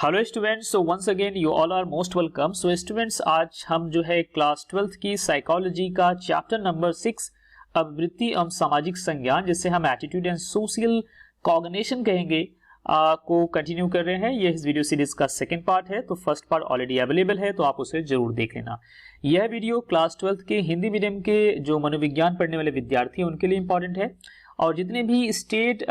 Hello students, so once again you all are most welcome. So students, आज हम जो है क्लास 12th की साइकोलॉजी का चैप्टर नंबर 6 अभिवृत्ति एवं सामाजिक संज्ञान, जिसे हम एटीट्यूड एंड सोशल कॉग्निशन कहेंगे, को कंटिन्यू कर रहे हैं। ये इस वीडियो सीरीज का सेकंड पार्ट है, तो फर्स्ट पार्ट ऑलरेडी अवेलेबल है, तो आप उसे जरूर देख लेना। यह वीडियो क्लास 12th के हिंदी मीडियम के जो मनोविज्ञान पढ़ने वाले विद्यार्थी हैं उनके लिए इंपॉर्टेंट है, और जितने भी स्टेट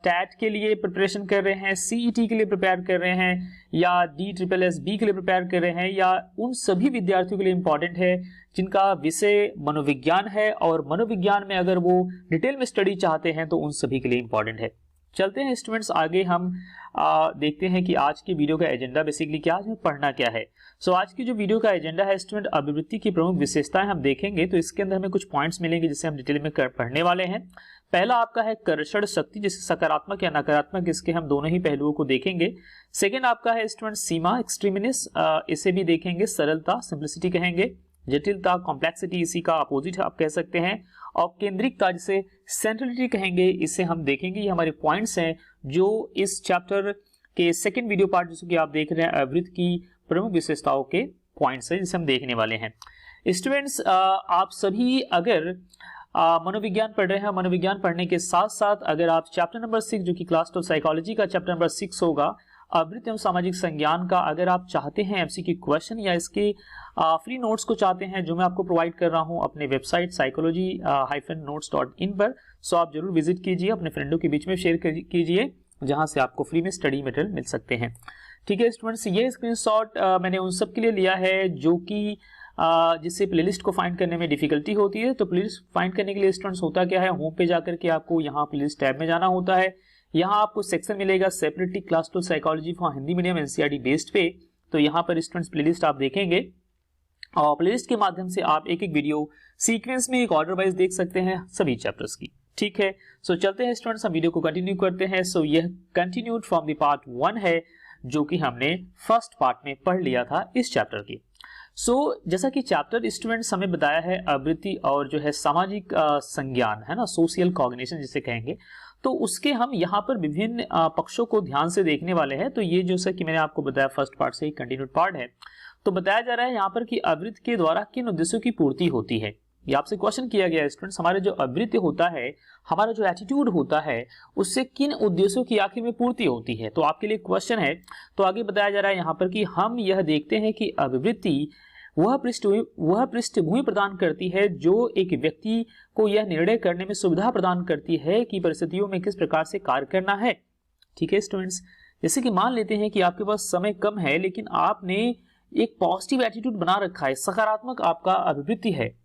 टैट के लिए प्रिपरेशन कर रहे हैं, सीईटी के लिए प्रिपेयर कर रहे हैं, या DSSB के लिए प्रिपेयर कर रहे हैं, या उन सभी विद्यार्थियों के लिए इंपॉर्टेंट है जिनका विषय मनोविज्ञान है, और मनोविज्ञान में अगर वो डिटेल में स्टडी चाहते हैं तो उन सभी के लिए इंपॉर्टेंट है। चलते हैं स्टूडेंट्स आगे, हम देखते हैं कि आज की वीडियो का एजेंडा बेसिकली क्या, आज में पढ़ना क्या है। सो आज की जो वीडियो का एजेंडा है स्टूडेंट, अभिवृत्ति की प्रमुख विशेषताएं हम देखेंगे। तो इसके अंदर हमें कुछ पॉइंट्स मिलेंगे जिसे हम डिटेल में पढ़ने वाले हैं। पहला आपका है कर्षण शक्ति, जिसे सकारात्मक या नकारात्मक, इसके हम दोनों ही पहलुओं को देखेंगे। सेकेंड आपका है स्टूडेंट सीमा, एक्सट्रीमिनेस, इसे भी देखेंगे। सरलता, सिंप्लिसिटी कहेंगे। जटिलता, कॉम्प्लेक्सिटी, इसी का अपोजिट आप कह सकते हैं। और केंद्रिकता, जिसे सेंट्रलिटी कहेंगे, इसे हम देखेंगे। ये हमारे पॉइंट्स हैं जो इस चैप्टर के सेकंड वीडियो पार्ट जिसको कि आप देख रहे हैं, अभिवृत्ति की प्रमुख विशेषताओं के पॉइंट्स है जिसे हम देखने वाले हैं। स्टूडेंट्स, आप सभी अगर मनोविज्ञान पढ़ रहे हैं, मनोविज्ञान पढ़ने के साथ साथ अगर आप चैप्टर नंबर 6 जो कि क्लास 12 साइकोलॉजी का चैप्टर नंबर 6 होगा, अभिवृत्ति एवं सामाजिक संज्ञान का, अगर आप चाहते हैं एमसीक्यू क्वेश्चन या इसके फ्री नोट्स को चाहते हैं, जो मैं आपको प्रोवाइड कर रहा हूं अपने वेबसाइट psychology-notes.in पर, सो आप जरूर विजिट कीजिए, अपने फ्रेंडों के बीच में शेयर कीजिए, जहां से आपको फ्री में स्टडी मटेरियल मिल सकते हैं। ठीक है स्टूडेंट्स, ये स्क्रीनशॉट मैंने उन सब के लिए लिया है जो कि जिससे प्लेलिस्ट को फाइंड करने में डिफिकल्टी होती है। तो प्लेलिस्ट फाइंड करने के लिए स्टूडेंट्स होता क्या है, होम पे जाकर के आपको यहाँ प्लेलिस्ट टैब में जाना होता है। यहाँ आपको सेक्शन मिलेगा separately class 12 psychology for Hindi medium NCERT based पे। तो यहाँ पर स्टूडेंट्स प्लेलिस्ट आप देखेंगे, और प्लेलिस्ट के माध्यम से आप एक एक वीडियो सीक्वेंस में एक ऑर्डर वाइज देख सकते हैं सभी चैप्टर्स की। ठीक है, सो चलते हैं स्टूडेंट्स, हम वीडियो को कंटिन्यू करते हैं। सो यह कंटिन्यूड फ्रॉम द पार्ट 1 है, जो कि हमने फर्स्ट पार्ट में पढ़ लिया था इस चैप्टर की। जैसा कि चैप्टर स्टूडेंट्स हमें बताया है अभिवृत्ति और जो है सामाजिक संज्ञान है ना, सोशल कॉग्निशन जिसे कहेंगे, तो उसके हम यहाँ पर विभिन्न पक्षों को ध्यान से देखने वाले हैं। तो ये जैसा कि मैंने आपको बताया फर्स्ट पार्ट से ही कंटिन्यूड पार्ट है। तो बताया जा रहा है यहाँ पर कि अभिवृत्ति के द्वारा किन उद्देश्यों की पूर्ति होती है। ये आपसे क्वेश्चन किया गया है स्टूडेंट्स, हमारे जो अभिवृत्ति होता है, हमारा जो एटीट्यूड होता है, उससे किन उद्देश्यों की आखिर में पूर्ति होती है। तो आपके लिए क्वेश्चन है, तो आगे बताया जा रहा है यहाँ पर कि हम यह देखते हैं कि अभिवृत्ति वह पृष्ठभूमि प्रदान करती है जो एक व्यक्ति को यह निर्णय करने में सुविधा प्रदान करती है कि परिस्थितियों में किस प्रकार से कार्य करना है। ठीक है स्टूडेंट्स, जैसे कि मान लेते हैं कि आपके पास समय कम है, लेकिन आपने एक पॉजिटिव एटीट्यूड बना रखा है, सकारात्मक आपका अभिवृत्ति है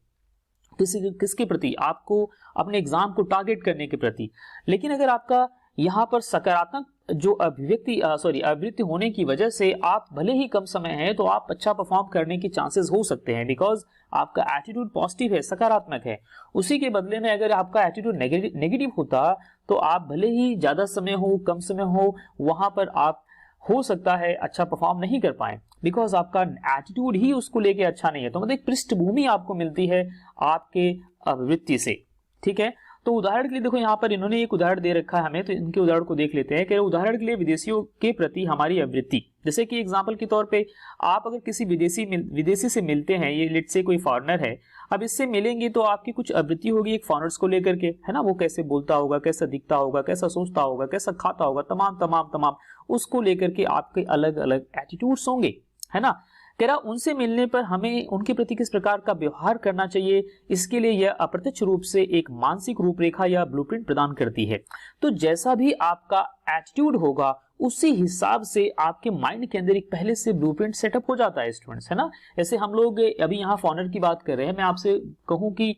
किसके प्रति, आपको अपने एग्जाम को टारगेट करने के प्रति। लेकिन अगर आपका यहाँ पर सकारात्मक जो अभिवृत्ति होने की वजह से आप भले ही कम समय है तो आप अच्छा परफॉर्म करने की चांसेस हो सकते हैं, बिकॉज आपका एटीट्यूड पॉजिटिव है, सकारात्मक है। उसी के बदले में अगर आपका एटीट्यूड नेगेटिव होता तो आप भले ही ज्यादा समय हो कम समय हो, वहां पर आप हो सकता है अच्छा परफॉर्म नहीं कर पाए, बिकॉज आपका एटीट्यूड ही उसको लेके अच्छा नहीं है। तो मतलब एक पृष्ठभूमि आपको मिलती है आपके अभिवृत्ति से। ठीक है, तो उदाहरण के लिए देखो यहाँ पर इन्होंने एक उदाहरण दे रखा है हमें, तो इनके उदाहरण को देख लेते हैं कि उदाहरण के लिए विदेशियों के प्रति हमारी अभिवृत्ति, जैसे कि एग्जांपल के तौर पे आप अगर किसी विदेशी से मिलते हैं, ये लेट्स से कोई फॉरेनर है, अब इससे मिलेंगे तो आपकी कुछ अभिवृत्ति होगी एक फॉरेनर्स को लेकर के, है ना, वो कैसे बोलता होगा, कैसा दिखता होगा, कैसा सोचता होगा, कैसा खाता होगा, तमाम उसको लेकर के आपके अलग अलग एटीट्यूड्स होंगे, है ना। कह रहा उनसे मिलने पर हमें उनके प्रति किस प्रकार का व्यवहार करना चाहिए, इसके लिए यह अप्रत्यक्ष रूप से एक मानसिक रूपरेखा या ब्लूप्रिंट प्रदान करती है। तो जैसा भी आपका एटीट्यूड होगा उसी हिसाब से आपके माइंड के अंदर एक पहले से ब्लूप्रिंट सेटअप हो जाता है स्टूडेंट्स, है ना। जैसे हम लोग अभी यहाँ फॉरेनर की बात कर रहे हैं, मैं आपसे कहूँ कि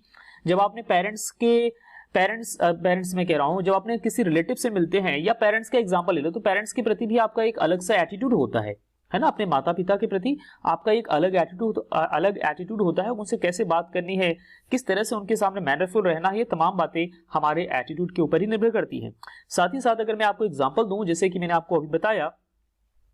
जब आपने पेरेंट्स में कह रहा हूँ, जब आपने किसी रिलेटिव से मिलते हैं, या पेरेंट्स का एग्जाम्पल ले लो, तो पेरेंट्स के प्रति भी आपका एक अलग सा एटीट्यूड होता है ना। अपने माता पिता के प्रति आपका एक अलग एटीट्यूड होता है, उनसे कैसे बात करनी है, किस तरह से उनके सामने मैनरफुल रहना है, ये तमाम बातें हमारे एटीट्यूड के ऊपर ही निर्भर करती हैं। साथ ही साथ अगर मैं आपको एग्जांपल दूं, जैसे कि मैंने आपको अभी बताया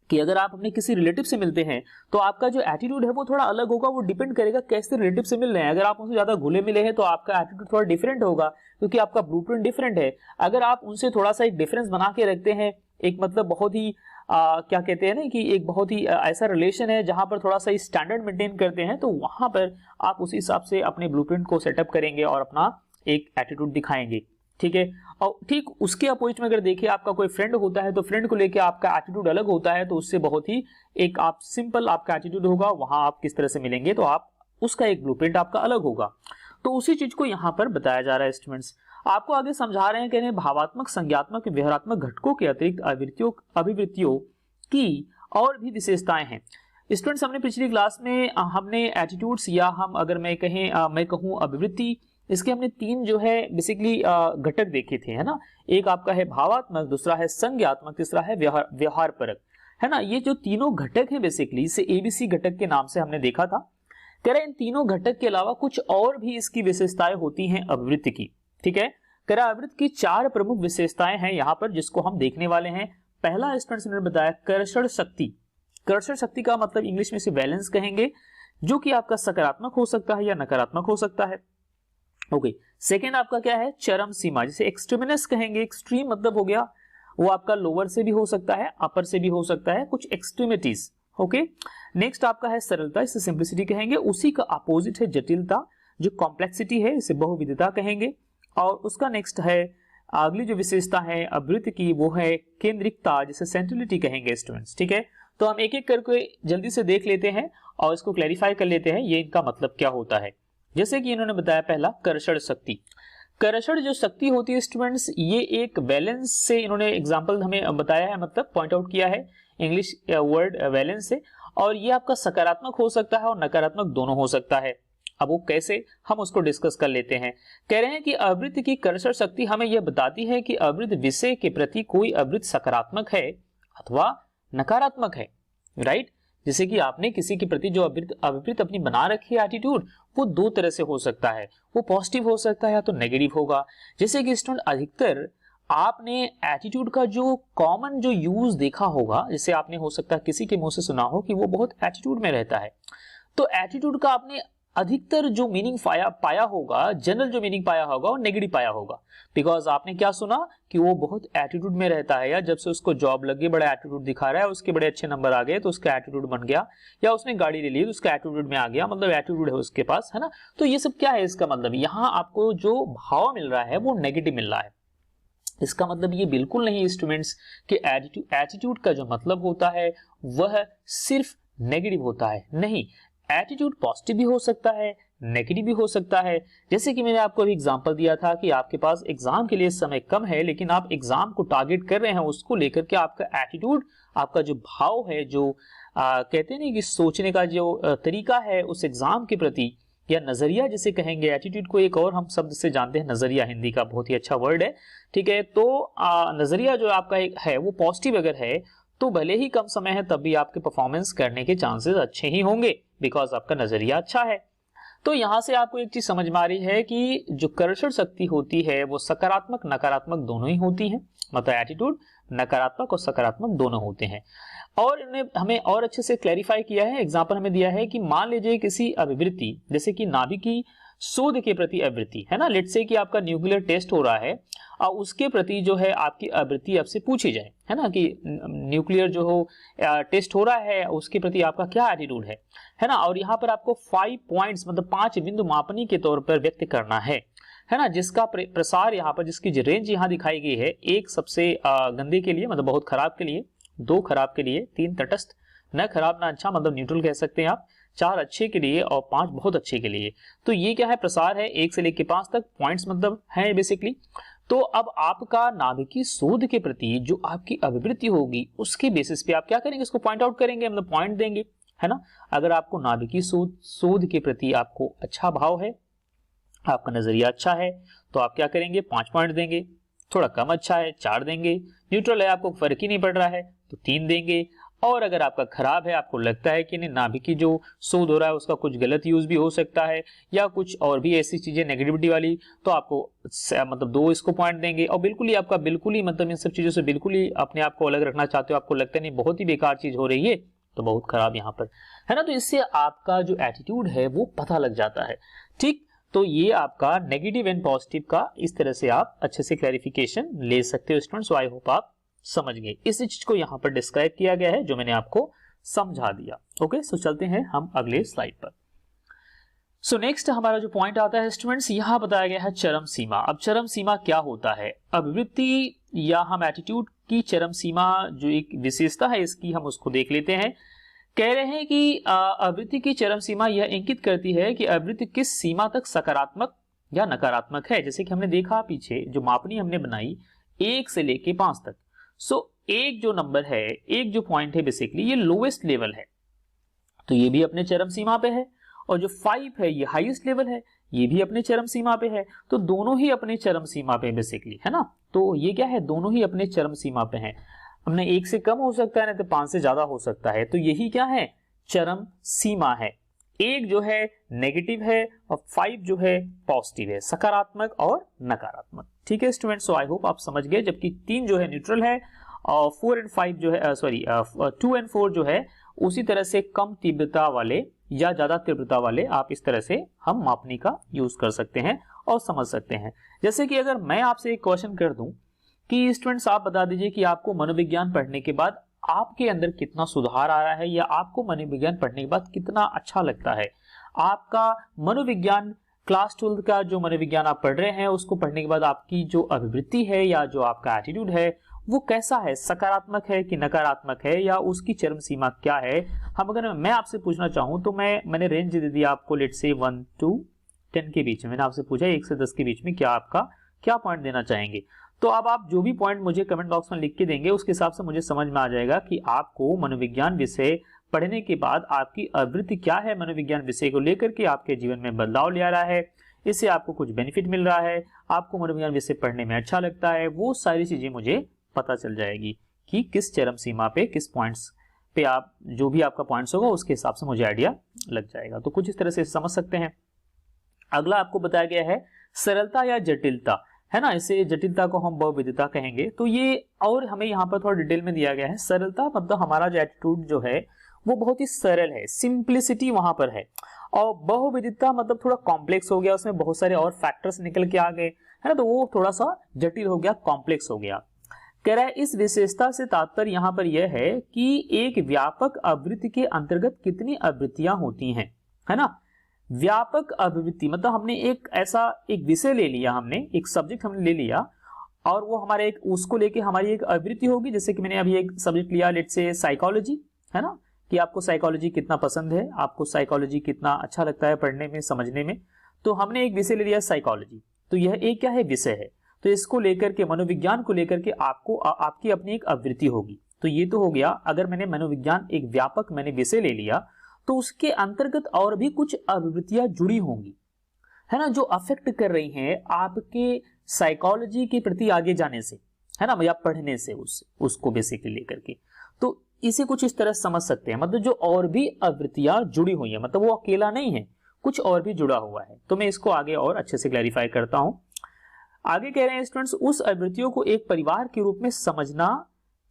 कि अगर आप अपने किसी रिलेटिव से मिलते हैं तो आपका जो एटीट्यूड है वो थोड़ा अलग होगा, वो डिपेंड करेगा कैसे रिलेटिव से मिल रहे हैं। अगर आप उनसे ज्यादा घुले मिले हैं तो आपका एटीट्यूड थोड़ा डिफरेंट होगा, क्योंकि आपका ब्लूप्रिंट डिफरेंट है। अगर आप उनसे थोड़ा सा एक डिफरेंस बना के रखते हैं, एक मतलब बहुत ही क्या कहते हैं ना कि एक बहुत ही ऐसा रिलेशन है जहां पर थोड़ा सा स्टैंडर्ड मेंटेन करते हैं, तो वहां पर आप उस हिसाब से अपने ब्लूप्रिंट को सेटअप करेंगे और अपना एक एटीट्यूड दिखाएंगे, ठीक है। और ठीक उसके अपोजिट में अगर देखिए आपका कोई फ्रेंड होता है तो फ्रेंड को लेके आपका एटीट्यूड अलग होता है, तो उससे बहुत ही एक आप सिंपल आपका एटीट्यूड होगा, वहां आप किस तरह से मिलेंगे तो आप उसका एक ब्लूप्रिंट आपका अलग होगा। तो उसी चीज को यहाँ पर बताया जा रहा है स्टूडेंट्स। आपको आगे समझा रहे हैं, कह रहे हैं भावात्मक, संज्ञात्मक, व्यवहारात्मक घटकों के अतिरिक्त अभिवृत्तियों की और भी विशेषताएं हैं। स्टूडेंट्स हमने पिछली क्लास में हमने एटीट्यूड्स या हम अगर मैं कहूं अभिवृत्ति, इसके हमने तीन जो है बेसिकली घटक देखे थे, है ना। एक आपका है भावात्मक, दूसरा है संज्ञात्मक, तीसरा है व्यवहार परक, है ना। ये जो तीनों घटक है बेसिकली इसे एबीसी घटक के नाम से हमने देखा था। कह रहे इन तीनों घटक के अलावा कुछ और भी इसकी विशेषताएं होती हैं अभिवृत्ति की, ठीक है। कह रहा अभिवृत्ति की 4 प्रमुख विशेषताएं हैं यहाँ पर जिसको हम देखने वाले हैं। पहला स्टूडेंट्स ने बताया कर्षण शक्ति। कर्षण शक्ति का मतलब इंग्लिश में से बैलेंस कहेंगे, जो कि आपका सकारात्मक हो सकता है या नकारात्मक हो सकता है। ओके, सेकेंड आपका क्या है, चरम सीमा, जिसे एक्सट्रीमिनस कहेंगे। एक्सट्रीम मतलब हो गया वो आपका लोअर से भी हो सकता है, अपर से भी हो सकता है, कुछ एक्सट्रीमिटीज। ओके, नेक्स्ट आपका है सरलता, इसे सिंप्लिसिटी कहेंगे। उसी का अपोजिट है जटिलता, जो कॉम्प्लेक्सिटी है इसे बहुविधता कहेंगे। और उसका नेक्स्ट है अगली जो विशेषता है अभिवृत्ति की वो है केंद्रिकता, जिसे सेंट्रलिटी कहेंगे स्टूडेंट्स, ठीक है। तो हम एक एक करके जल्दी से देख लेते हैं और इसको क्लैरिफाई कर लेते हैं ये इनका मतलब क्या होता है। जैसे कि इन्होंने बताया पहला कर्षण शक्ति। कर्षण जो शक्ति होती है स्टूडेंट्स, ये एक बैलेंस से इन्होंने एग्जांपल हमें बताया है, मतलब पॉइंट आउट किया है इंग्लिश वर्ड बैलेंस से। और ये आपका सकारात्मक हो सकता है और नकारात्मक दोनों हो सकता है। अब वो कैसे, हम उसको डिस्कस कर लेते हैं। कह रहे हैं कि अभिवृत्ति की कर्षण शक्ति हमें यह बताती है कि अभिवृत्त विषय के प्रति कोई अभिवृत्त सकारात्मक है अथवा नकारात्मक है, राइट। जैसे कि आपने किसी के प्रति जो अभिवृत्त अपनी बना रखी है एटीट्यूड, वो दो तरह से हो सकता है, वो पॉजिटिव हो सकता है या तो नेगेटिव होगा। जैसे कि स्टूडेंट अधिकतर आपने एटीट्यूड का जो कॉमन जो यूज देखा होगा, जैसे आपने हो सकता है किसी के मुंह से सुना हो कि वो बहुत एटीट्यूड में रहता है, तो एटीट्यूड का आपने अधिकतर जो मीनिंग पाया होगा, जनरल जो मीनिंग पाया होगा वो नेगेटिव पाया होगा। बिकॉज आपने क्या सुना कि वो बहुत एटीट्यूड में रहता है, या जब से उसको जॉब लगी बड़ा एटीट्यूड दिखा रहा है, उसके बड़े अच्छे नंबर आ गए तो उसका एटीट्यूड बन गया, या उसने गाड़ी ले ली तो उसका एटीट्यूड में आ गया, मतलब एटीट्यूड है उसके पास, है ना। तो ये सब क्या है, इसका मतलब यहाँ आपको जो भाव मिल रहा है वो नेगेटिव मिल रहा है। इसका मतलब ये बिल्कुल नहीं स्टूडेंट्स कि एटीट्यूड का जो मतलब होता है वह सिर्फ नेगेटिव होता है, नहीं। एटीट्यूड पॉजिटिव भी हो सकता है, नेगेटिव भी हो सकता है। जैसे कि मैंने आपको अभी एग्जांपल दिया था कि आपके पास एग्जाम के लिए समय कम है, लेकिन आप एग्जाम को टारगेट कर रहे हैं, उसको लेकर के आपका एटीट्यूड, आपका जो भाव है, जो कहते हैं कि सोचने का जो तरीका है उस एग्जाम के प्रति, या नजरिया जिसे कहेंगे, एटीट्यूड को एक और हम शब्द से जानते हैं नजरिया, हिंदी का बहुत ही अच्छा वर्ड है, ठीक है। तो नजरिया जो आपका एक है वो पॉजिटिव अगर है तो भले ही कम समय है तब भी आपके परफॉर्मेंस करने के चांसेस अच्छे ही होंगे, बिकॉज आपका नजरिया अच्छा है। तो यहां से आपको एक चीज समझ में आ रही है कि जो कर्षण शक्ति होती है वो सकारात्मक नकारात्मक दोनों ही होती है, मतलब एटीट्यूड नकारात्मक और सकारात्मक दोनों होते हैं। और इन्होंने हमें और अच्छे से क्लैरिफाई किया है, एग्जांपल हमें दिया है कि मान लीजिए किसी अभिवृत्ति, जैसे कि नाभिकीय शोध के प्रति अभिवृत्ति, है ना। लेट्स से कि आपका न्यूक्लियर टेस्ट हो रहा है और उसके प्रति जो है आपकी अभिवृत्ति आपसे पूछी जाए, है ना, कि न्यूक्लियर जो हो टेस्ट हो रहा है उसके प्रति आपका क्या एटीट्यूड है ना। और यहाँ पर आपको 5 पॉइंट्स मतलब 5 बिंदु मापनी के तौर पर व्यक्त करना है ना, जिसका प्रसार यहाँ पर, जिसकी रेंज यहाँ दिखाई गई है, 1 सबसे गंदे के लिए मतलब बहुत खराब के लिए, 2 खराब के लिए, 3 तटस्थ, न खराब ना अच्छा मतलब न्यूट्रल कह सकते हैं आप, 4 अच्छे के लिए और 5 बहुत अच्छे के लिए। तो ये क्या है, प्रसार है 1 से लेकर 5 तक, पॉइंट्स मतलब है बेसिकली। तो अब आपका नाभिकीय शोध के प्रति जो आपकी अभिवृत्ति होगी उसके बेसिस पे आप क्या करेंगे, इसको पॉइंट आउट करेंगे, मतलब पॉइंट देंगे, है ना। अगर आपको नाभिकीय शोध के प्रति आपको अच्छा भाव है, आपका नजरिया अच्छा है, तो आप क्या करेंगे, 5 पॉइंट देंगे। थोड़ा कम अच्छा है 4 देंगे, न्यूट्रल है आपको फर्क ही नहीं पड़ रहा है तो 3 देंगे। और अगर आपका खराब है, आपको लगता है कि नहीं नाभिकीय जो शोध हो रहा है उसका कुछ गलत यूज भी हो सकता है या कुछ और भी ऐसी चीजें नेगेटिविटी वाली, तो आपको मतलब 2 इसको पॉइंट देंगे। और बिल्कुल ही आपका बिल्कुल ही मतलब इन सब चीजों से बिल्कुल ही अपने आप को अलग रखना चाहते हो, आपको लगता है नहीं बहुत ही बेकार चीज हो रही है तो बहुत खराब यहाँ पर, है ना। तो इससे आपका जो एटीट्यूड है वो पता लग जाता है, ठीक। तो ये आपका नेगेटिव एंड पॉजिटिव का इस तरह से आप अच्छे से क्लैरिफिकेशन ले सकते हो स्टूडेंट्स। आई होप आप समझ गए। इसी चीज को यहाँ पर डिस्क्राइब किया गया है जो मैंने आपको समझा दिया। ओके, सो चलते हैं हम अगले स्लाइड पर। सो नेक्स्ट हमारा जो पॉइंट आता है स्टूडेंट्स, यहाँ बताया गया है चरम सीमा। अब चरम सीमा क्या होता है? अभिवृत्ति या हम एटीट्यूड की चरम सीमा जो एक विशेषता है इसकी, हम उसको देख लेते हैं। कह रहे हैं कि अभिवृत्ति की चरम सीमा यह इंगित करती है कि अभिवृत्ति किस सीमा तक सकारात्मक या नकारात्मक है। जैसे कि हमने देखा पीछे जो मापनी हमने बनाई 1 से लेके 5 तक। सो एक जो नंबर है, एक जो पॉइंट है बेसिकली ये लोवेस्ट लेवल है, तो ये भी अपने चरम सीमा पे है। और जो 5 है ये हाईएस्ट लेवल है, ये भी अपने चरम सीमा पे है। तो दोनों ही अपने चरम सीमा पे बेसिकली, है ना। तो ये क्या है, दोनों ही अपने चरम सीमा पे हैं। हमने 1 से कम हो सकता है, नहीं तो 5 से ज्यादा हो सकता है। तो यही क्या है, चरम सीमा है। एक जो है नेगेटिव है और 5 जो है पॉजिटिव है, सकारात्मक और नकारात्मक। ठीक है स्टूडेंट्स, सो आई होप आप समझ गए। जबकि 3 जो है न्यूट्रल है और 4 एंड 5 जो है 2 एंड 4 जो है उसी तरह से कम तीव्रता वाले या ज्यादा तीव्रता वाले, आप इस तरह से हम मापनी का यूज कर सकते हैं और समझ सकते हैं। जैसे कि अगर मैं आपसे एक क्वेश्चन कर दूं कि स्टूडेंट्स आप बता दीजिए कि आपको मनोविज्ञान पढ़ने के बाद आपके अंदर कितना सुधार आ रहा है, या आपको मनोविज्ञान पढ़ने के बाद कितना अच्छा लगता है। आपका मनोविज्ञान क्लास 12 का जो मनोविज्ञान आप पढ़ रहे हैं उसको पढ़ने के बाद आपकी जो अभिवृत्ति है या जो आपका एटीट्यूड है वो कैसा है, सकारात्मक है कि नकारात्मक है, या उसकी चरम सीमा क्या है। हम अगर मैं आपसे पूछना चाहूं तो मैंने रेंज दे दिया आपको, लेट से 1 to 10 के बीच में। मैंने आपसे पूछा 1 से 10 के बीच में क्या आपका क्या पॉइंट देना चाहेंगे। तो अब आप जो भी पॉइंट मुझे कमेंट बॉक्स में लिख के देंगे उसके हिसाब से मुझे समझ में आ जाएगा कि आपको मनोविज्ञान विषय पढ़ने के बाद आपकी अभिवृत्ति क्या है, मनोविज्ञान विषय को लेकर के आपके जीवन में बदलाव ले आ रहा है, इससे आपको कुछ बेनिफिट मिल रहा है, आपको मनोविज्ञान विषय पढ़ने में अच्छा लगता है। वो सारी चीजें मुझे पता चल जाएगी कि किस चरम सीमा पे, किस पॉइंट्स पे आप, जो भी आपका पॉइंट्स होगा उसके हिसाब से मुझे आइडिया लग जाएगा। तो कुछ इस तरह से समझ सकते हैं। अगला आपको बताया गया है सरलता या जटिलता, है ना। इसे जटिलता को हम बहुविधता कहेंगे। तो ये और हमें यहाँ पर थोड़ा डिटेल में दिया गया है। सरलता मतलब हमारा जो एटीट्यूड जो है वो बहुत ही सरल है, सिंप्लिसिटी वहां पर है। और बहुविधता मतलब थोड़ा कॉम्प्लेक्स हो गया, उसमें बहुत सारे और फैक्टर्स निकल के आ गए, है ना। तो वो थोड़ा सा जटिल हो गया, कॉम्प्लेक्स हो गया। कह रहा है इस विशेषता से तात्पर्य यहाँ पर यह है कि एक व्यापक अभिवृत्ति के अंतर्गत कितनी अभिवृत्तियां होती हैं, है ना। व्यापक अभिवृत्ति मतलब हमने एक ऐसा एक विषय ले लिया, हमने एक सब्जेक्ट हमने ले लिया और वो हमारे एक उसको लेके हमारी एक अभिवृत्ति होगी। जैसे कि मैंने अभी एक सब्जेक्ट लिया, लेट्स से साइकोलॉजी, है ना, कि आपको साइकोलॉजी कितना पसंद है, आपको साइकोलॉजी कितना अच्छा लगता है पढ़ने में, समझने में। तो हमने एक विषय ले लिया साइकोलॉजी, तो यह एक क्या है, विषय है। तो इसको लेकर के, मनोविज्ञान को लेकर के आपको आपकी अपनी एक अभिवृत्ति होगी। तो ये तो हो गया, अगर मैंने मनोविज्ञान एक व्यापक मैंने विषय ले लिया तो उसके अंतर्गत और भी कुछ अभिवृत्तियां जुड़ी होंगी, है ना, जो अफेक्ट कर रही हैं आपके साइकोलॉजी के प्रति आगे जाने से, है ना, या पढ़ने से उसको बेसिकली लेकर के। तो इसे कुछ इस तरह समझ सकते हैं, मतलब जो और भी अभिवृत्तियां जुड़ी हुई है, मतलब वो अकेला नहीं है, कुछ और भी जुड़ा हुआ है। तो मैं इसको आगे और अच्छे से क्लैरिफाई करता हूं। आगे कह रहे हैं स्टूडेंट्स, उस अभिवृत्तियों को एक परिवार के रूप में समझना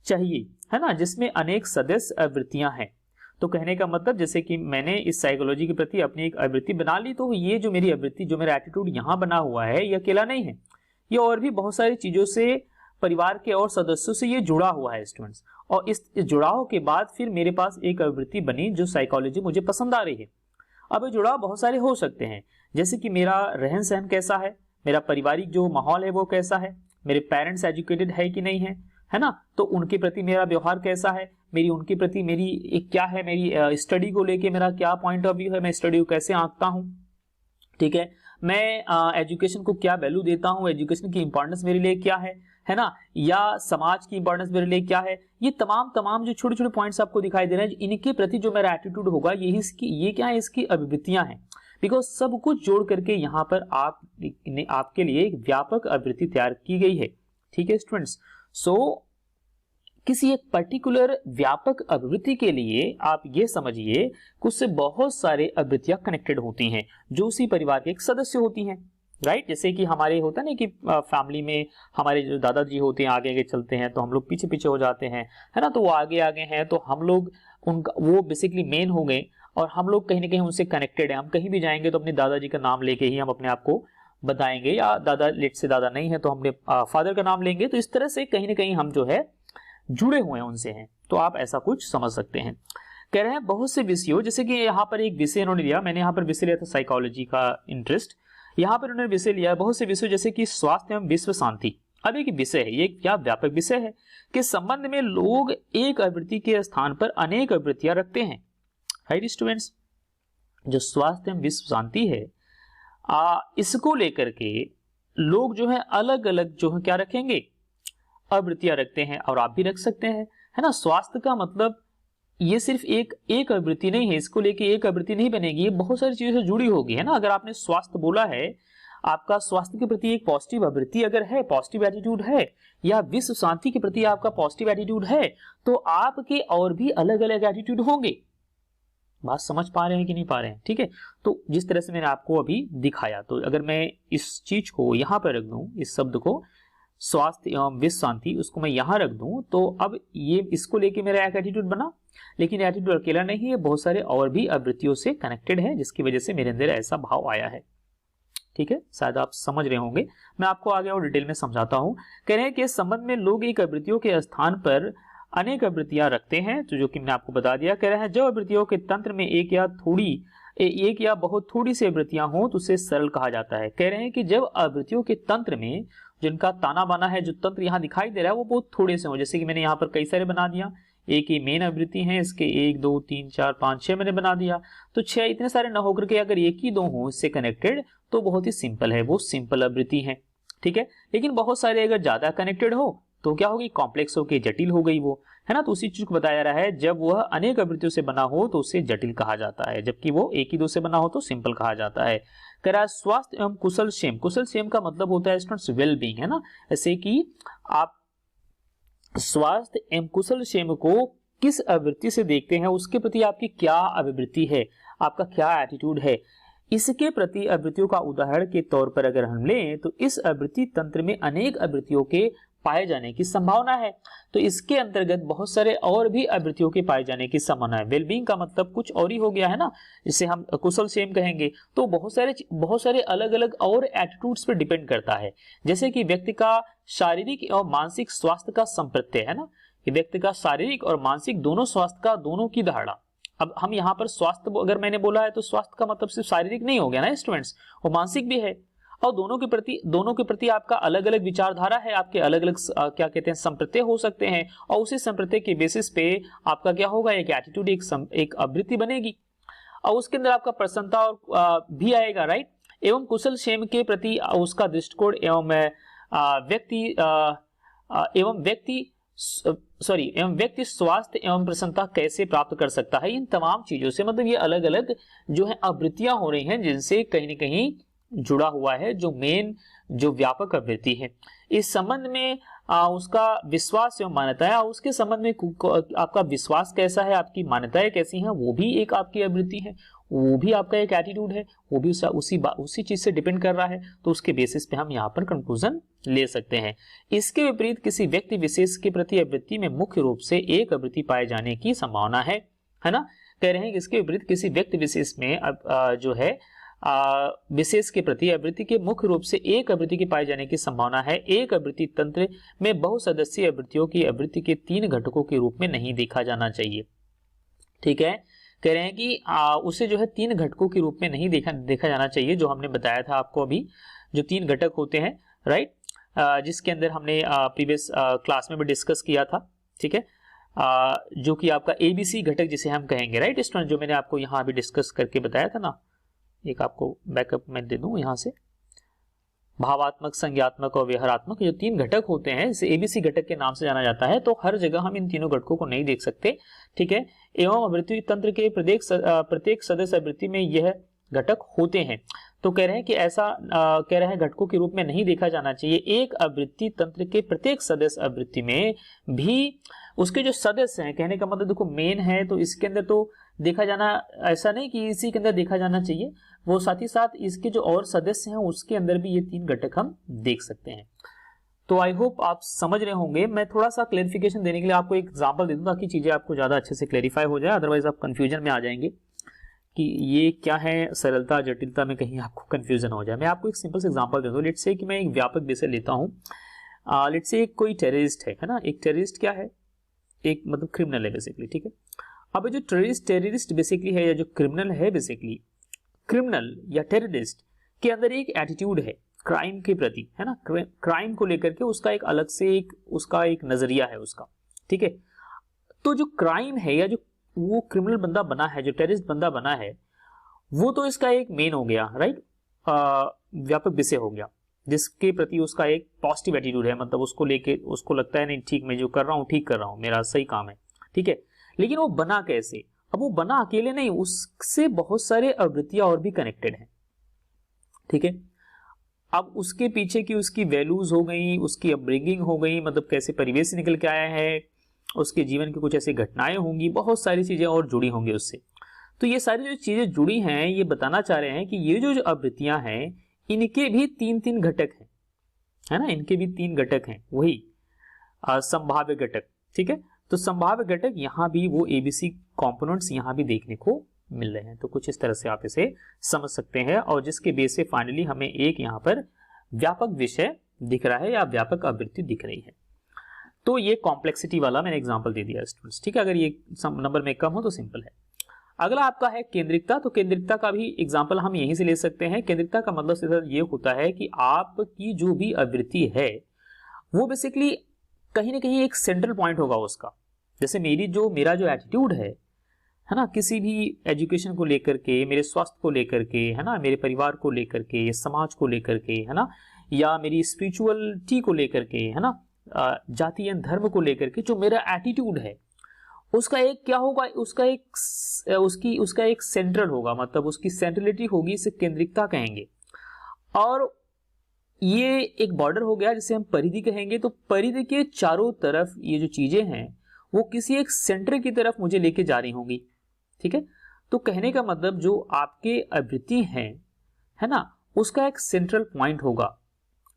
चाहिए, है ना, जिसमें अनेक सदस्य अभिवृत्तियां हैं। तो कहने का मतलब जैसे कि मैंने इस साइकोलॉजी के प्रति अपनी एक अभिवृत्ति बना ली, तो ये जो मेरी अभिवृत्ति, जो मेरा एटीट्यूड यहाँ बना हुआ है, ये अकेला नहीं है, ये और भी बहुत सारी चीजों से, परिवार के और सदस्यों से ये जुड़ा हुआ है स्टूडेंट्स। और इस जुड़ाव के बाद फिर मेरे पास एक अभिवृत्ति बनी जो साइकोलॉजी मुझे पसंद आ रही है। अब ये जुड़ाव बहुत सारे हो सकते हैं, जैसे कि मेरा रहन सहन कैसा है, मेरा पारिवारिक जो माहौल है वो कैसा है, मेरे पेरेंट्स एजुकेटेड है कि नहीं है ना, तो उनके प्रति मेरा व्यवहार कैसा है, मेरी उनके प्रति मेरी एक क्या है, मेरी स्टडी को लेके मेरा क्या पॉइंट ऑफ व्यू है, मैं स्टडी को कैसे आंकता हूँ, ठीक है, मैं एजुकेशन को क्या वैल्यू देता हूँ, एजुकेशन की इंपॉर्टेंस मेरे लिए क्या है ना, या समाज की इंपॉर्टेंस मेरे लिए क्या है। ये तमाम जो छोटे छोटे पॉइंट्स आपको दिखाई दे रहे हैं, इनके प्रति जो मेरा एटीट्यूड होगा, ये क्या है, इसकी अभिवृत्तियां हैं। बिकॉज सब कुछ जोड़ करके यहाँ पर आपके लिए एक व्यापक अभिवृत्ति तैयार की गई है। ठीक है स्टूडेंट्स, सो किसी एक पर्टिकुलर व्यापक अभिवृत्ति के लिए आप ये समझिए कि उससे बहुत सारे अभिवृत्तियां कनेक्टेड होती हैं जो उसी परिवार के एक सदस्य होती हैं, राइट। जैसे कि हमारे होता है ना कि फैमिली में हमारे जो दादाजी होते हैं आगे आगे चलते हैं तो हम लोग पीछे पीछे हो जाते हैं, है ना, तो वो आगे आगे हैं तो हम लोग उनका वो बेसिकली मेन हो गए और हम लोग कहीं ना कहीं उनसे कनेक्टेड है। हम कहीं भी जाएंगे तो अपने दादाजी का नाम लेके ही हम अपने आप को बताएंगे, या दादा लेट से दादा नहीं है तो हमने फादर का नाम लेंगे। तो इस तरह से कहीं ना कहीं हम जो है जुड़े हुए हैं उनसे हैं, तो आप ऐसा कुछ समझ सकते हैं। कह रहे हैं बहुत से विषयों, जैसे कि यहाँ पर एक विषय इन्होंने लिया, मैंने यहाँ पर विषय लिया था साइकोलॉजी का इंटरेस्ट, यहाँ पर उन्होंने विषय लिया बहुत से विषय जैसे कि स्वास्थ्य एवं विश्व शांति। अब एक विषय है, ये क्या व्यापक विषय है कि संबंध में लोग एक आवृत्ति के स्थान पर अनेक आवृत्तियां रखते हैं। राइट स्टूडेंट्स, जो स्वास्थ्य एवं विश्व शांति है इसको लेकर के लोग जो है अलग अलग जो है क्या रखेंगे, आवृत्तियां रखते हैं, और आप भी रख सकते हैं, है ना। स्वास्थ्य का मतलब ये सिर्फ एक आवृत्ति नहीं है, इसको लेके एक आवृत्ति नहीं बनेगी, ये बहुत सारी चीजों से जुड़ी होगी, है ना। अगर आपने स्वास्थ्य बोला है, आपका स्वास्थ्य के प्रति एक पॉजिटिव आवृत्ति अगर है, पॉजिटिव एटीट्यूड है, या विश्व शांति के प्रति आपका पॉजिटिव एटीट्यूड है, तो आपके और भी अलग अलग एटीट्यूड होंगे। बात समझ पा रहे हैं कि नहीं पा रहे हैं, ठीक है। तो जिस तरह से मैंने आपको अभी दिखाया, तो अगर मैं इस चीज को यहां पर रख दूं, इस शब्द को स्वास्थ्य एवं विश्व शांति, उसको मैं यहां रख दूं, तो अब ये इसको लेके मेरा एक एटीट्यूड बना, लेकिन एटीट्यूड अकेला नहीं है, बहुत सारे और भी आवृत्तियों से कनेक्टेड है, जिसकी वजह से मेरे अंदर ऐसा भाव आया है, ठीक है। शायद आप समझ रहे होंगे, मैं आपको आगे और डिटेल में समझाता हूं। कह रहे हैं कि इस संबंध में लोग एक आवृत्तियों के स्थान पर अनेक आवृत्तियां रखते हैं, तो जो कि मैंने आपको बता दिया। कह रहे हैं जब आवृत्तियों के तंत्र में एक या बहुत थोड़ी सी आवृत्तियां हो तो उसे सरल कहा जाता है। कह रहे हैं कि जब आवृत्तियों के तंत्र में जिनका ताना बाना है, जो तंत्र यहाँ दिखाई दे रहा है, वो बहुत थोड़े से हो, जैसे कि मैंने यहाँ पर कई सारे बना दिया, एक ही मेन आवृत्ति है, इसके 1 2 3 4 5 6 मैंने बना दिया, तो 6 इतने सारे न होकर के अगर एक ही दो हो इससे कनेक्टेड, तो बहुत ही सिंपल है, वो सिंपल आवृत्ति है, ठीक है। लेकिन बहुत सारे अगर ज्यादा कनेक्टेड हो तो क्या होगी, कॉम्प्लेक्स होकर जटिल हो गई वो, है ना। तो उसी चीज को बताया रहा है, जब वह अनेक आवृत्तियों से बना हो तो उसे जटिल कहा जाता है, जबकि वो एक ही दो से बना हो तो सिंपल कहा जाता है। कह रहा है स्वास्थ्य एवं कुशल क्षेम, कुशल क्षेम का मतलब होता है स्टूडेंट्स वेल बीइंग, है ना। ऐसे कि आप स्वास्थ्य एवं कुशल क्षेम को किस आवृत्ति से देखते हैं, उसके प्रति आपकी क्या आवृत्ति है, आपका क्या एटीट्यूड है, इसके प्रति आवृत्तियों का उदाहरण के तौर पर अगर हम लें तो इस आवृत्ति तंत्र में अनेक आवृत्तियों के पाए जाने की संभावना है। तो इसके अंतर्गत बहुत सारे और भी आवृत्तियों के पाए जाने की संभावना है। वेलबींग का मतलब कुछ और ही हो गया, है ना, जिसे हम कुशल क्षेम कहेंगे। तो बहुत सारे अलग अलग और एटीट्यूड्स पर डिपेंड करता है, जैसे कि व्यक्ति का शारीरिक एवं मानसिक स्वास्थ्य का संप्रत्यय, है ना, कि व्यक्ति का शारीरिक और मानसिक दोनों स्वास्थ्य का, दोनों की धारणा। अब हम यहाँ पर स्वास्थ्य अगर मैंने बोला है तो स्वास्थ्य का मतलब सिर्फ शारीरिक नहीं हो गया ना स्टूडेंट्स, वो मानसिक भी है, और दोनों के प्रति आपका अलग अलग विचारधारा है, आपके अलग अलग क्या कहते हैं संप्रत्यय हो सकते हैं, और उसी संप्रत्यय के बेसिस पे आपका क्या होगा, एक एटीट्यूड, एक आवृत्ति बनेगी, और उसके अंदर आपका प्रसन्नता और भी आएगा, राइट। एवं कुशल क्षेम के प्रति उसका दृष्टिकोण एवं व्यक्ति स्वास्थ्य एवं प्रसन्नता कैसे प्राप्त कर सकता है, इन तमाम चीजों से, मतलब ये अलग अलग जो है आवृत्तियां हो रही हैं जिनसे कहीं न कहीं जुड़ा हुआ है जो व्यापक आवृत्ति है। इस संबंध में उसका विश्वास एवं मान्यता है, उसके संबंध में आपका विश्वास कैसा है, आपकी मान्यताएं कैसी हैं, वो भी एक आपकी आवृत्ति है, वो भी आपका एक एटीट्यूड है, वो भी उसी चीज से डिपेंड कर रहा है। तो उसके बेसिस पे हम यहाँ पर कंक्लूजन ले सकते हैं। इसके विपरीत किसी व्यक्ति विशेष के प्रति आवृत्ति में मुख्य रूप से एक आवृत्ति पाए जाने की संभावना है ना। कह रहे हैं कि इसके विपरीत किसी व्यक्ति विशेष में जो है विशेष के प्रति आवृत्ति के मुख्य रूप से एक आवृत्ति के पाए जाने की संभावना है। एक आवृत्ति तंत्र में बहुसदस्यीय आवृत्तियों की आवृत्ति के 3 घटकों के रूप में नहीं देखा जाना चाहिए, ठीक है। कह रहे हैं कि उसे जो है 3 घटकों के रूप में नहीं देखा जाना चाहिए, जो हमने बताया था आपको अभी, जो 3 घटक होते हैं, राइट, जिसके अंदर हमने प्रीवियस क्लास में भी डिस्कस किया था, ठीक है, जो कि आपका ABC घटक जिसे हम कहेंगे, राइट स्टूडेंट, जो मैंने आपको यहाँ अभी डिस्कस करके बताया था ना। एक आपको बैकअप मैं दे दूं यहाँ से, भावात्मक, संज्ञात्मक और व्यवहारात्मक, जो 3 घटक होते हैं, इसे ABC घटक के नाम से जाना जाता है। तो हर जगह हम इन तीनों घटकों को नहीं देख सकते, ठीक है। एवं आवृत्ति तंत्र के प्रत्येक सदस्य आवृत्ति में यह घटक होते हैं। तो कह रहे हैं कि ऐसा कह रहे हैं घटकों के रूप में नहीं देखा जाना चाहिए। एक आवृत्ति तंत्र के प्रत्येक सदस्य आवृत्ति में भी उसके जो सदस्य हैं, कहने का मतलब देखो मेन है तो इसके अंदर तो देखा जाना, ऐसा नहीं कि इसी के अंदर देखा जाना चाहिए, वो साथ ही साथ इसके जो और सदस्य हैं उसके अंदर भी ये 3 घटक हम देख सकते हैं। तो आई होप आप समझ रहे होंगे। मैं थोड़ा सा क्लैरिफिकेशन देने के लिए आपको एक एग्जांपल दे दूं ताकि चीजें आपको ज्यादा अच्छे से क्लैरिफाई हो जाए, अदरवाइज आप कंफ्यूजन में आ जाएंगे कि ये क्या है, सरलता जटिलता में कहीं आपको कंफ्यूजन हो जाए। मैं आपको एक सिंपल से एग्जांपल दे दूं। लेट्स से कि मैं एक व्यापक विषय लेता हूं, लेट्स से कोई टेररिस्ट है ना। एक टेररिस्ट क्या है, एक मतलब क्रिमिनल है बेसिकली, ठीक है। अब जो टेररिस्ट बेसिकली है या जो क्रिमिनल है बेसिकली, क्रिमिनल या टेररिस्ट के अंदर एक एटीट्यूड है क्राइम के प्रति, है ना, क्राइम को लेकर के उसका एक अलग से उसका एक नजरिया है उसका, ठीक है। तो जो क्राइम है या जो वो क्रिमिनल बंदा बना है, जो टेररिस्ट बंदा बना है, वो तो इसका एक मेन हो गया, राइट, व्यापक विषय हो गया, जिसके प्रति उसका एक पॉजिटिव एटीट्यूड है, मतलब उसको लेके उसको लगता है नहीं ठीक मैं जो कर रहा हूँ ठीक कर रहा हूँ, मेरा सही काम है, ठीक है। लेकिन वो बना कैसे? अब वो बना अकेले नहीं, उससे बहुत सारे आवृत्तियां और भी कनेक्टेड हैं, ठीक है। अब उसके पीछे की उसकी वैल्यूज हो गई, उसकी अपब्रिंगिंग हो गई, मतलब कैसे परिवेश से निकल के आया है, उसके जीवन की कुछ ऐसी घटनाएं होंगी, बहुत सारी चीजें और जुड़ी होंगी उससे। तो ये सारी जो चीजें जुड़ी हैं, ये बताना चाह रहे हैं कि ये जो आवृत्तियां हैं, इनके भी तीन घटक हैं, है ना, इनके भी 3 घटक हैं, वही संभाव्य घटक, ठीक है। तो संभाव्य घटक यहाँ भी वो एबीसी कंपोनेंट्स यहाँ भी देखने को मिल रहे हैं। तो कुछ इस तरह से आप इसे समझ सकते हैं, और जिसके बेस से फाइनली हमें एक यहाँ पर व्यापक विषय दिख रहा है या व्यापक आवृत्ति दिख रही है। तो ये कॉम्प्लेक्सिटी वाला मैंने एग्जाम्पल दे दिया स्टूडेंट्स, ठीक है। अगर ये नंबर में कम हो तो सिंपल है। अगला आपका है केंद्रिकता। तो केंद्रिकता का भी एग्जाम्पल हम यहीं से ले सकते हैं। केंद्रिकता का मतलब सीधा ये होता है कि आपकी जो भी आवृत्ति है वो बेसिकली कहीं ना कहीं एक सेंट्रल पॉइंट होगा उसका। जैसे मेरा जो एटीट्यूड है ना, किसी भी एजुकेशन को लेकर के, मेरे स्वास्थ्य को लेकर के, है ना, मेरे परिवार को लेकर के, समाज को लेकर के, है ना, या मेरी स्पिरिचुअलिटी को लेकर के, है ना, जाति या धर्म को लेकर के, जो मेरा एटीट्यूड है उसका एक क्या होगा, उसका एक सेंट्रल होगा, मतलब उसकी सेंट्रलिटी होगी, इसे केंद्रिकता कहेंगे। और ये एक बॉर्डर हो गया जिसे हम परिधि कहेंगे। तो परिधि के चारों तरफ ये जो चीजें हैं वो किसी एक सेंटर की तरफ मुझे लेके जा रही होंगी, ठीक है। तो कहने का मतलब जो आपके आवृत्ति है ना, उसका एक सेंट्रल पॉइंट होगा,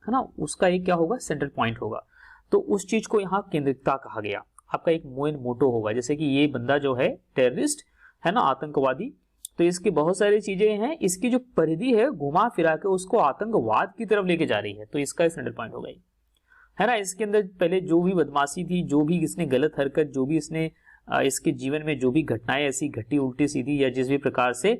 है ना, उसका एक क्या होगा, सेंट्रल पॉइंट होगा। तो उस चीज को यहाँ केंद्रिकता कहा गया। आपका एक मेन मोटो होगा, जैसे कि ये बंदा जो है टेररिस्ट है ना, आतंकवादी, तो इसकी बहुत सारी चीजें हैं, इसकी जो परिधि है घुमा फिरा के उसको आतंकवाद की तरफ लेके जा रही है, तो इसका सेंट्रल पॉइंट हो गई, है ना। इसके अंदर पहले जो भी बदमाशी थी, जो भी इसने गलत हरकत, जो भी इसने इसके जीवन में जो भी घटनाएं ऐसी घटी उल्टी सीधी या जिस भी प्रकार से,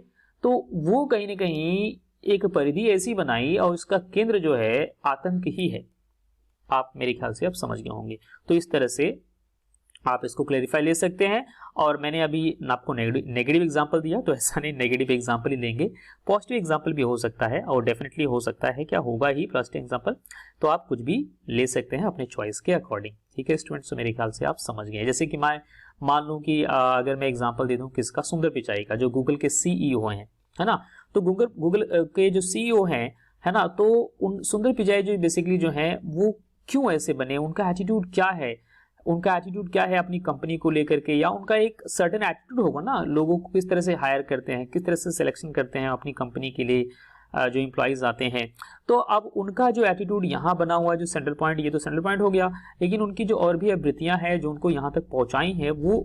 तो वो कहीं ना कहीं एक परिधि ऐसी बनाई और उसका केंद्र जो है आतंक ही है। आप मेरे ख्याल से आप समझ गए होंगे। तो इस तरह से आप इसको क्लेरिफाई ले सकते हैं। और मैंने अभी आपको नेगेटिव एग्जांपल दिया, तो ऐसा नहीं नेगेटिव एग्जांपल ही लेंगे, पॉजिटिव एग्जांपल भी हो सकता है, और डेफिनेटली हो सकता है, क्या होगा ही पॉजिटिव एग्जांपल, तो आप कुछ भी ले सकते हैं अपने चॉइस के अकॉर्डिंग, ठीक है स्टूडेंट्स। तो मेरे ख्याल से आप समझ गए। जैसे कि मैं मान लूं कि अगर मैं एग्जाम्पल दे दूं किसका, सुंदर पिचाई का, जो गूगल के CEO हैं, है ना। तो गूगल के जो CEO हैं, है ना, तो उन सुंदर पिचाई जो बेसिकली जो है वो क्यों ऐसे बने, उनका एटीट्यूड क्या है, अपनी कंपनी को लेकर के, या उनका एक सर्टेन एटीट्यूड होगा ना, लोगों को किस तरह से हायर करते हैं, किस तरह से सिलेक्शन करते हैं अपनी कंपनी के लिए जो एम्प्लॉइज आते हैं। तो अब उनका जो एटीट्यूड यहाँ बना हुआ है, जो सेंट्रल पॉइंट, ये तो सेंट्रल पॉइंट हो गया, लेकिन उनकी जो और भी आवृत्तियां हैं जो उनको यहाँ तक पहुंचाई हैं, वो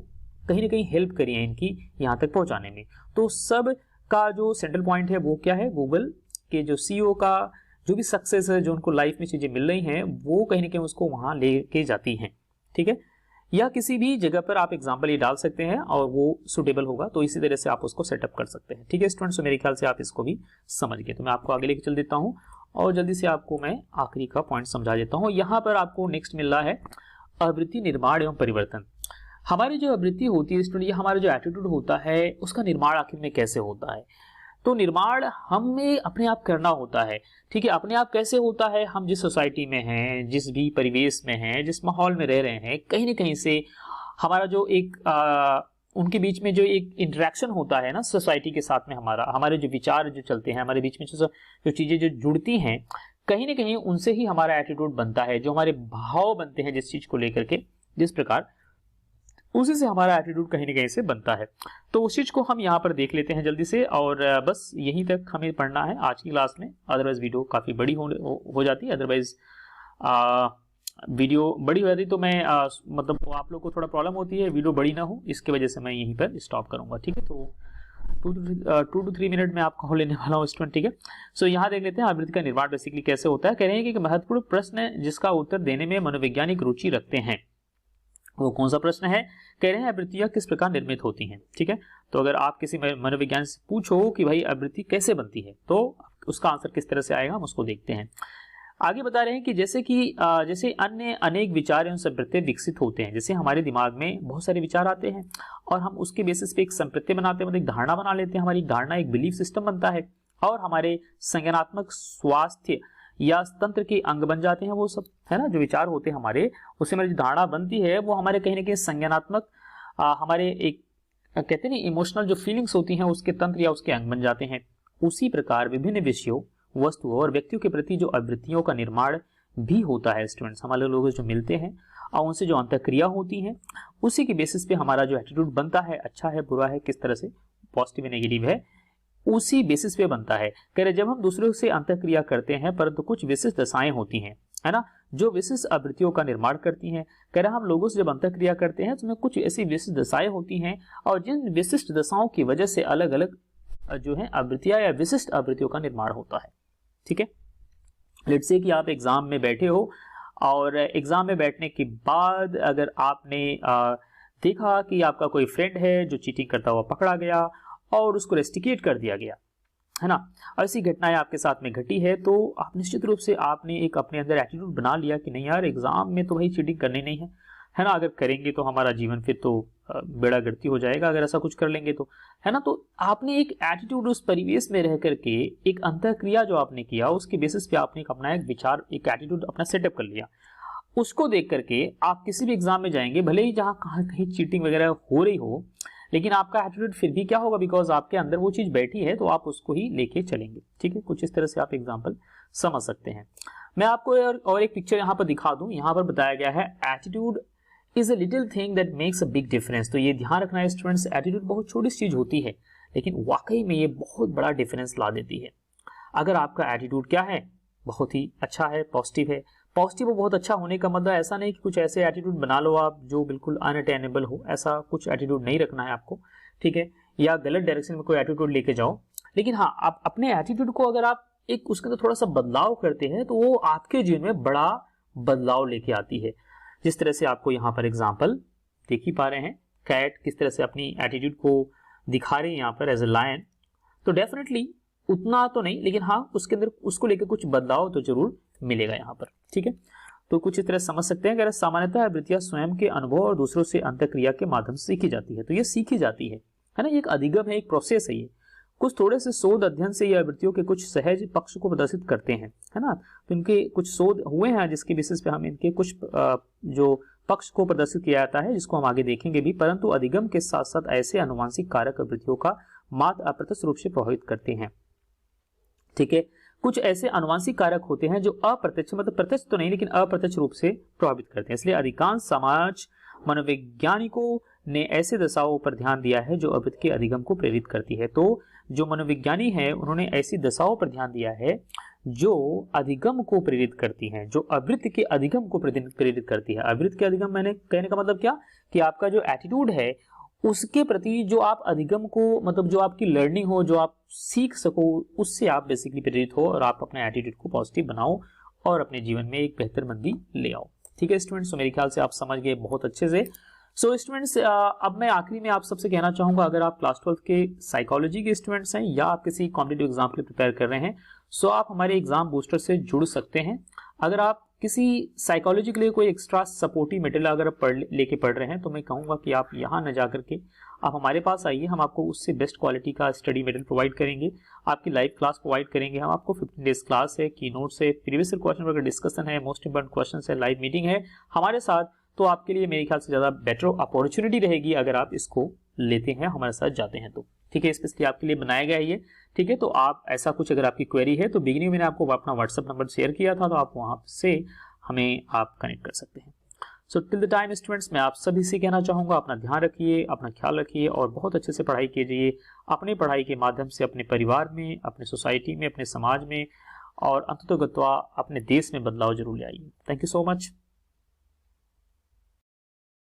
कहीं ना कहीं हेल्प करी है इनकी यहाँ तक पहुंचाने में। तो सब का जो सेंट्रल पॉइंट है वो क्या है, गूगल के जो CEO का जो भी सक्सेस है, जो उनको लाइफ में चीजें मिल रही हैं, वो कहीं ना कहीं उसको वहां लेके जाती हैं, ठीक है। या किसी भी जगह पर आप एग्जाम्पल ये डाल सकते हैं और वो सुटेबल होगा, तो इसी तरह से आप उसको सेटअप कर सकते हैं, ठीक है स्टूडेंट्स। तो मेरे ख्याल से आप इसको भी समझ गए। तो मैं आपको आगे लेके चल देता हूँ और जल्दी से आपको मैं आखिरी का पॉइंट समझा देता हूँ। यहाँ पर आपको नेक्स्ट मिल रहा है आवृत्ति निर्माण एवं परिवर्तन। हमारी जो आवृत्ति होती है स्टूडेंट, हमारा जो एटीट्यूड होता है, उसका निर्माण आखिर में कैसे होता है। तो निर्माण हमें अपने आप करना होता है, ठीक है। अपने आप कैसे होता है, हम जिस सोसाइटी में हैं, जिस भी परिवेश में हैं, जिस माहौल में रह रहे हैं, कहीं ना कहीं से हमारा जो एक उनके बीच में जो एक इंटरेक्शन होता है ना सोसाइटी के साथ में, हमारे जो विचार जो चलते हैं, हमारे बीच में जो चीजें जो जुड़ती हैं, कहीं ना कहीं उनसे ही हमारा एटीट्यूड बनता है, जो हमारे भाव बनते हैं जिस चीज को लेकर के, जिस प्रकार उसी से हमारा एटीट्यूड कहीं ना कहीं से बनता है। तो उस चीज को हम यहाँ पर देख लेते हैं जल्दी से, और बस यहीं तक हमें पढ़ना है आज की क्लास में। अदरवाइज वीडियो काफी बड़ी हो जाती है, अदरवाइज वीडियो बड़ी हो जाती तो मैं मतलब आप लोग को थोड़ा प्रॉब्लम होती है, वीडियो बड़ी ना हो, इसकी वजह से मैं यहीं पर स्टॉप करूंगा, ठीक है। तो 2 to 3 मिनट में आपको लेने वाला हूँ स्टूडेंट, ठीक है। सो यहाँ देख लेते हैं आवृत्ति का निर्माण बेसिकली कैसे होता है। कह रहे हैं कि महत्वपूर्ण प्रश्न जिसका उत्तर देने में मनोवैज्ञानिक रुचि रखते हैं वो कौन सा प्रश्न है? कह रहे हैं आवृत्तियां किस प्रकार निर्मित होती हैं। ठीक है, तो अगर आप किसी मनोविज्ञान से पूछो कि भाई आवृत्ति कैसे बनती है तो उसका आंसर किस तरह से आएगा, हम उसको देखते हैं। आगे बता रहे हैं कि जैसे अन्य अनेक विचार एवं संप्रत्यय विकसित होते हैं। जैसे हमारे दिमाग में बहुत सारे विचार आते हैं और हम उसके बेसिस पे एक संप्रत्यय बनाते हैं, मतलब एक धारणा बना लेते हैं। हमारी धारणा एक बिलीफ सिस्टम बनता है और हमारे संज्ञानात्मक स्वास्थ्य या तंत्र के अंग बन जाते हैं। वो सब है ना, जो विचार होते हैं हमारे, उससे हमारी जो धारणा बनती है वो हमारे कहीं ना कहीं संज्ञानात्मक हमारे एक कहते हैं ना इमोशनल जो फीलिंग्स होती हैं उसके तंत्र या उसके अंग बन जाते हैं। उसी प्रकार विभिन्न विषयों, वस्तुओं और व्यक्तियों के प्रति जो आवृत्तियों का निर्माण भी होता है स्टूडेंट्स, हमारे लोग जो मिलते हैं और उनसे जो अंतःक्रिया होती है उसी के बेसिस पे हमारा जो एटीट्यूड बनता है, अच्छा है बुरा है, किस तरह से पॉजिटिव है नेगेटिव है, उसी बेसिस पे बनता है। कह रहे जब हम दूसरों से अंतःक्रिया करते हैं परंतु कुछ विशिष्ट दशाएं होती हैं, है ना, जो विशिष्ट आवृत्तियों का निर्माण करती हैं। कह रहे हम लोगों से जब अंतःक्रिया करते हैं तो उसमें कुछ ऐसी विशिष्ट दशाएं होती हैं और जिन विशिष्ट दशाओं की वजह से अलग अलग जो है आवृत्तियां या विशिष्ट आवृत्तियों का निर्माण होता है। ठीक है, लेट्स से कि आप एग्जाम में बैठे हो और एग्जाम में बैठने के बाद अगर आपने देखा कि आपका कोई फ्रेंड है जो चीटिंग करता हुआ पकड़ा गया और उसको रेस्टिकेट कर दिया गया, है ना, ऐसी घटनाएं आपके साथ में घटी है, तो आप निश्चित रूप से आपने एक अपने अंदर एटीट्यूड बना लिया कि नहीं यार एग्जाम में तो भाई चीटिंग करनी नहीं है ना, अगर करेंगे तो हमारा जीवन फिर तो बेड़ा गर्ती हो जाएगा अगर ऐसा कुछ कर लेंगे तो, है ना। तो आपने एक एटीट्यूड उस परिवेश में रह करके एक अंतःक्रिया जो आपने किया उसके बेसिस पे आपने अपना एक विचार, एक एटीट्यूड अपना सेटअप कर लिया। उसको देख करके आप किसी भी एग्जाम में जाएंगे, भले ही जहां कहीं चीटिंग वगैरह हो रही हो, लेकिन आपका एटीट्यूड फिर भी क्या होगा, बिकॉज आपके अंदर वो चीज बैठी है तो आप उसको ही लेके चलेंगे। ठीक है, कुछ इस तरह से आप एग्जाम्पल समझ सकते हैं। मैं आपको और एक पिक्चर यहाँ पर दिखा दूं। यहाँ पर बताया गया है attitude is a little thing that makes a big difference. तो ये ध्यान रखना है स्टूडेंट्स, एटीट्यूड बहुत छोटी चीज होती है लेकिन वाकई में ये बहुत बड़ा डिफरेंस ला देती है। अगर आपका एटीट्यूड क्या है, बहुत ही अच्छा है, पॉजिटिव है। पॉजिटिव बहुत अच्छा होने का मतलब ऐसा नहीं कि कुछ ऐसे एटीट्यूड बना लो आप जो बिल्कुल अनअटेनेबल हो, ऐसा कुछ एटीट्यूड नहीं रखना है आपको। ठीक है, या गलत डायरेक्शन में कोई एटीट्यूड लेके जाओ, लेकिन हाँ आप अपने एटीट्यूड को अगर आप एक उसके अंदर थोड़ा सा बदलाव करते हैं तो वो आपके जीवन में बड़ा बदलाव लेके आती है। जिस तरह से आपको यहाँ पर एग्जाम्पल देख ही पा रहे हैं, कैट किस तरह से अपनी एटीट्यूड को दिखा रही है यहाँ पर एज ए लायन, तो डेफिनेटली उतना तो नहीं लेकिन हाँ उसके अंदर उसको लेकर कुछ बदलाव तो जरूर मिलेगा यहाँ पर। ठीक है, तो कुछ इस तरह समझ सकते हैं। अगर सामान्यतः आवृत्तियां स्वयं के अनुभव और दूसरों से अंतःक्रिया के माध्यम से सीखी जाती है, तो ये सीखी जाती है ना, ये एक अधिगम है, एक प्रोसेस है। ये कुछ थोड़े से शोध अध्ययन से ये आवृत्तियों के कुछ सहज पक्ष को प्रदर्शित करते हैं, है ना, तो इनके कुछ शोध हुए हैं जिसके बेसिस पे हम इनके कुछ जो पक्ष को प्रदर्शित किया जाता है जिसको हम आगे देखेंगे भी, परंतु अधिगम के साथ साथ ऐसे अनुवांशिक कारक आवृत्तियों का मात्र अप्रत्यक्ष रूप से प्रभावित करते हैं। ठीक है, कुछ ऐसे अनुवांशिक कारक होते हैं जो अप्रत्यक्ष, मतलब प्रत्यक्ष तो नहीं लेकिन अप्रत्यक्ष रूप से प्रभावित करते हैं। इसलिए अधिकांश समाज मनोवैज्ञानिकों ने ऐसे दशाओं पर ध्यान दिया है जो आवृत्ति के अधिगम को प्रेरित करती है। तो जो मनोविज्ञानी है उन्होंने ऐसी दशाओं पर ध्यान दिया है जो अधिगम को प्रेरित करती हैं, जो आवृत्ति के अधिगम को प्रेरित करती है। आवृत्ति के अधिगम मैंने कहने का मतलब क्या कि आपका जो एटीट्यूड है उसके प्रति जो आप अधिगम को, मतलब जो आपकी लर्निंग हो, जो आप सीख सको, उससे आप बेसिकली प्रेरित हो और आप अपने एटीट्यूड को पॉजिटिव बनाओ और अपने जीवन में एक बेहतर मंदी ले आओ। ठीक है स्टूडेंट्स, तो मेरे ख्याल से आप समझ गए बहुत अच्छे से। सो स्टूडेंट्स, अब मैं आखिरी में आप सबसे कहना चाहूंगा, अगर आप क्लास 12 के साइकोलॉजी के स्टूडेंट्स हैं या आप किसी कॉम्पिटिटिव एग्जाम के लिए प्रिपेयर कर रहे हैं, सो आप हमारे एग्जाम बूस्टर से जुड़ सकते हैं। अगर आप किसी साइकोलॉजी के लिए कोई एक्स्ट्रा सपोर्टिव मटेरियल अगर लेके पढ़ रहे हैं तो मैं कहूंगा कि आप यहाँ न जाकर के आप हमारे पास आइए, हम आपको उससे बेस्ट क्वालिटी का स्टडी मटेरियल प्रोवाइड करेंगे, आपकी लाइव क्लास प्रोवाइड करेंगे। हम आपको 15 डेज क्लास है, की नोट्स है, प्रीवियस क्वेश्चन पेपर का डिस्कशन है, मोस्ट इंपोर्टेंट क्वेश्चन है, लाइव मीटिंग है हमारे साथ। तो आपके लिए मेरे ख्याल से ज्यादा बेटर अपॉर्चुनिटी रहेगी अगर आप इसको लेते हैं, हमारे साथ जाते हैं तो। ठीक है, स्पेशली आपके लिए बनाया गया है ये। ठीक है, तो आप ऐसा कुछ अगर आपकी क्वेरी है तो बिगिनिंग में मैंने आपको अपना व्हाट्सएप नंबर शेयर किया था, तो आप वहां से हमें आप कनेक्ट कर सकते हैं। So till the time students, मैं आप सभी से कहना चाहूंगा अपना ध्यान रखिए, अपना ख्याल रखिए और बहुत अच्छे से पढ़ाई कीजिए। अपनी पढ़ाई के माध्यम से अपने परिवार में, अपने सोसाइटी में, अपने समाज में और अंततः अपने देश में बदलाव जरूर लाइए। Thank you so much.